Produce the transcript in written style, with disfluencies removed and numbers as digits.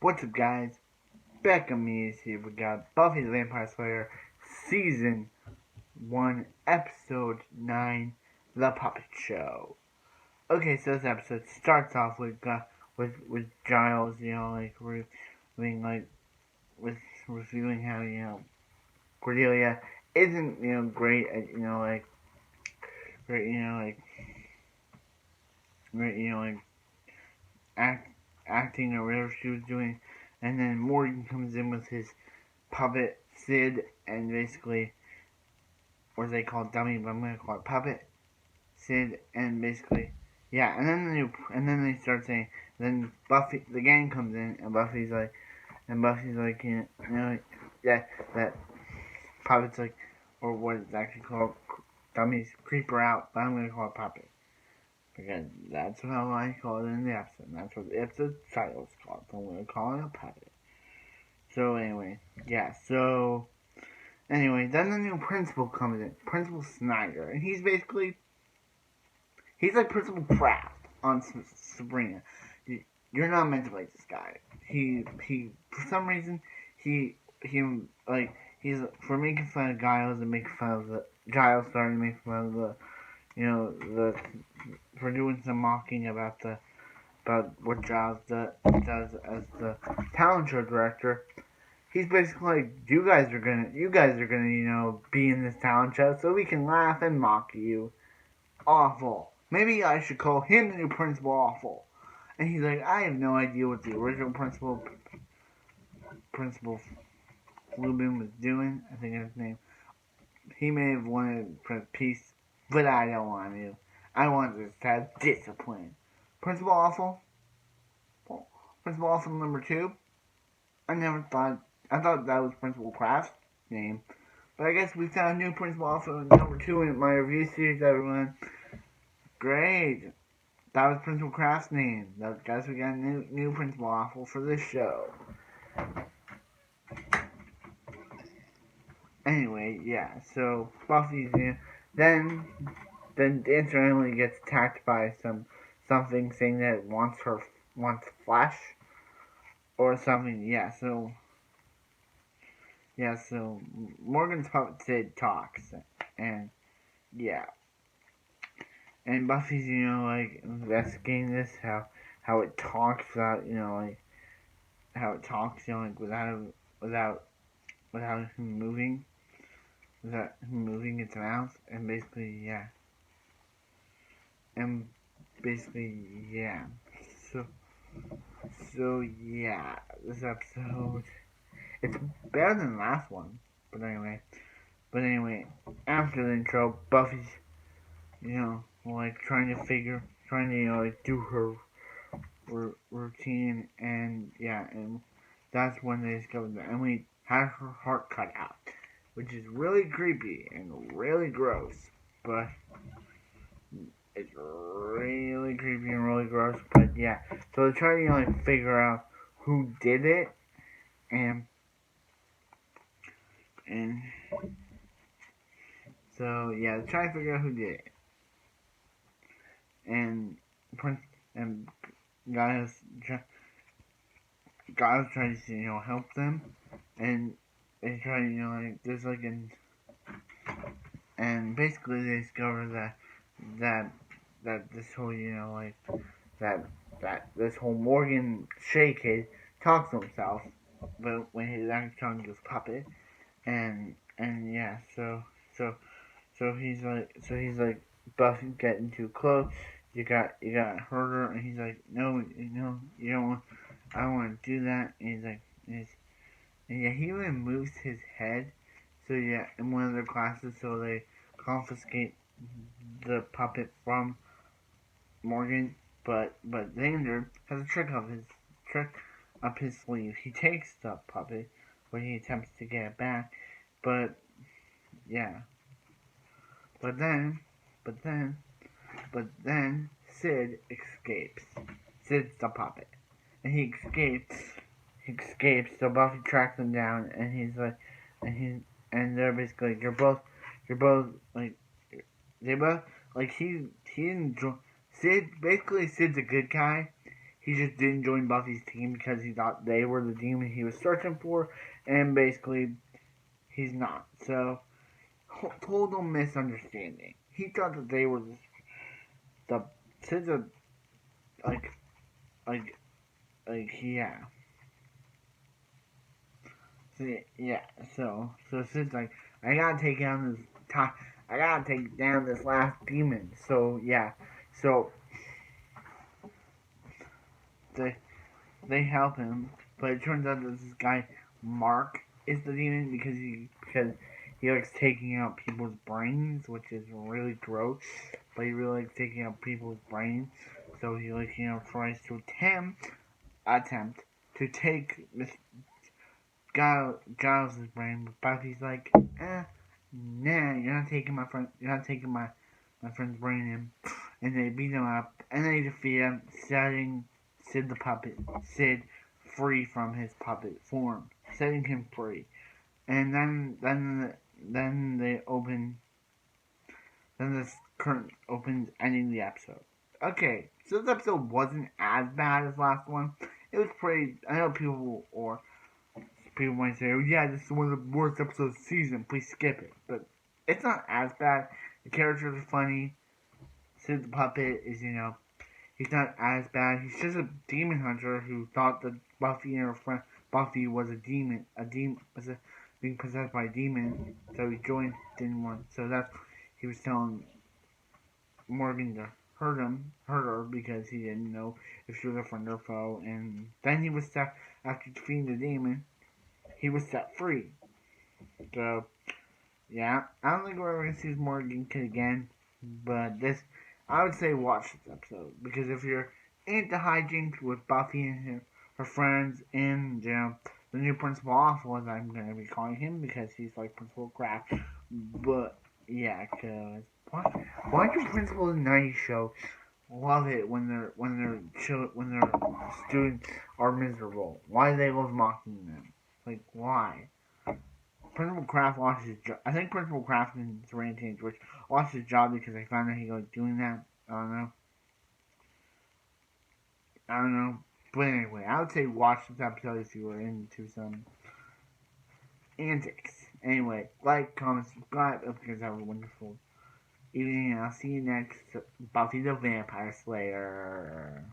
What's up, guys? Back on me is here. We got Buffy the Vampire Slayer, Season 1, Episode 9, The Puppet Show. Okay, so this episode starts off with Giles, revealing how, Cordelia isn't, great at, great, acting or whatever she was doing. And then Morgan comes in with his puppet, Sid, and basically, or they call it dummy, but I'm gonna call it puppet, Sid, and basically, yeah. And then they start saying, then Buffy, the gang comes in, and Buffy's like, that puppet's like, or what it's actually called, dummies, creeper out, but I'm gonna call it puppet. Because that's how I call it in the episode. And that's what the episode title is called. So I'm going to call it a puppet. So anyway, yeah. So anyway, then the new principal comes in, Principal Snyder, and he's like Principal Kraft on Sabrina. You're not meant to like this guy. He for some reason he's for making fun of Giles and making fun of Giles starting to make fun of for doing some mocking about what Giles does as the talent show director. He's basically like, you guys are gonna, be in this talent show so we can laugh and mock you. Awful. Maybe I should call him the new principal Awful. And he's like, I have no idea what the original Principal Lubin was doing. I think that's his name. He may have wanted peace, but I don't want to. I want this to have discipline. Principal Awful? Principal Awful number 2? I thought that was Principal Kraft's name. But I guess we found new Principal Awful number 2 in my review series, everyone. Great. That was Principal Kraft's name. Guys, we got a new Principal Awful for this show. Anyway, yeah, so Buffy's in. Then Dancer Emily gets attacked by something saying that it wants flesh or something. So Morgan's puppet Sid talks, and yeah, and Buffy's investigating this, how it talks without how it talks without him moving. Without him moving its mouth, and basically, yeah. So yeah, this episode, it's better than the last one, but anyway, after the intro, Buffy's, trying to do her routine, and yeah, and that's when they discovered that Emily had her heart cut out, which is really creepy and really gross, but it's really creepy and really gross, but yeah. So they're trying to figure out who did it, and so yeah, they're trying to figure out who did it, and Giles trying to help them, and they try there's and basically they discover that this whole that this whole Morgan Shea kid talks to himself, but when he's actually talking to his puppet, and yeah, so he's like, Buffy getting too close. You got hurt her, and he's like, no, you don't want. I don't want to do that. And he's like, and yeah, he even moves his head. So yeah, in one of their classes, so they confiscate the puppet from Morgan, but Xander has a trick up his sleeve. He takes the puppet when he attempts to get it back, but yeah. But then Sid escapes. Sid's the puppet, and he escapes. So Buffy tracks him down, and he's like, and they're basically like, you're both like, they both like he enjoy. Sid's a good guy. He just didn't join Buffy's team because he thought they were the demon he was searching for, and basically he's not. So total misunderstanding. He thought that they were the since a like like yeah. So, yeah. So since I gotta take down this top, I gotta take down this last demon. So yeah. So they they help him, but it turns out that this guy Mark is the demon because he likes taking out people's brains, which is really gross. But he really likes taking out people's brains, so he tries to attempt to take Miss Giles' brain. But Buffy's like, nah, you're not taking my friend's brain in. And they beat him up, and they defeat him, setting Sid free from his puppet form, setting him free. And then they open, then this curtain opens, ending the episode. Okay, so this episode wasn't as bad as the last one. It was pretty. I know people might say, "Oh yeah, this is one of the worst episodes of the season. Please skip it." But it's not as bad. The characters are funny. Sid the puppet is, he's not as bad. He's just a demon hunter who thought that Buffy and her friend Buffy was being possessed by a demon. So he joined, didn't want. So he was telling Morgan to hurt her because he didn't know if she was a friend or foe. And then he was set after defeating the demon. He was set free. So yeah, I don't think we're ever gonna see Morgan Kid again. But I would say watch this episode because if you're into hijinks with Buffy and her friends and the new Principal Awful, as I'm gonna be calling him because he's like Principal Crap. But yeah, cause why do principals in '90s show love it when their students are miserable? Why do they love mocking them? Like why? Principal Kraft lost his job. I think Principal Kraft and Serena James Rich lost his job because they found out he was doing that. I don't know. I don't know. But anyway, I would say watch this episode if you were into some antics. Anyway, like, comment, subscribe. Hope you guys have a wonderful evening, and I'll see you next Buffy the Vampire Slayer.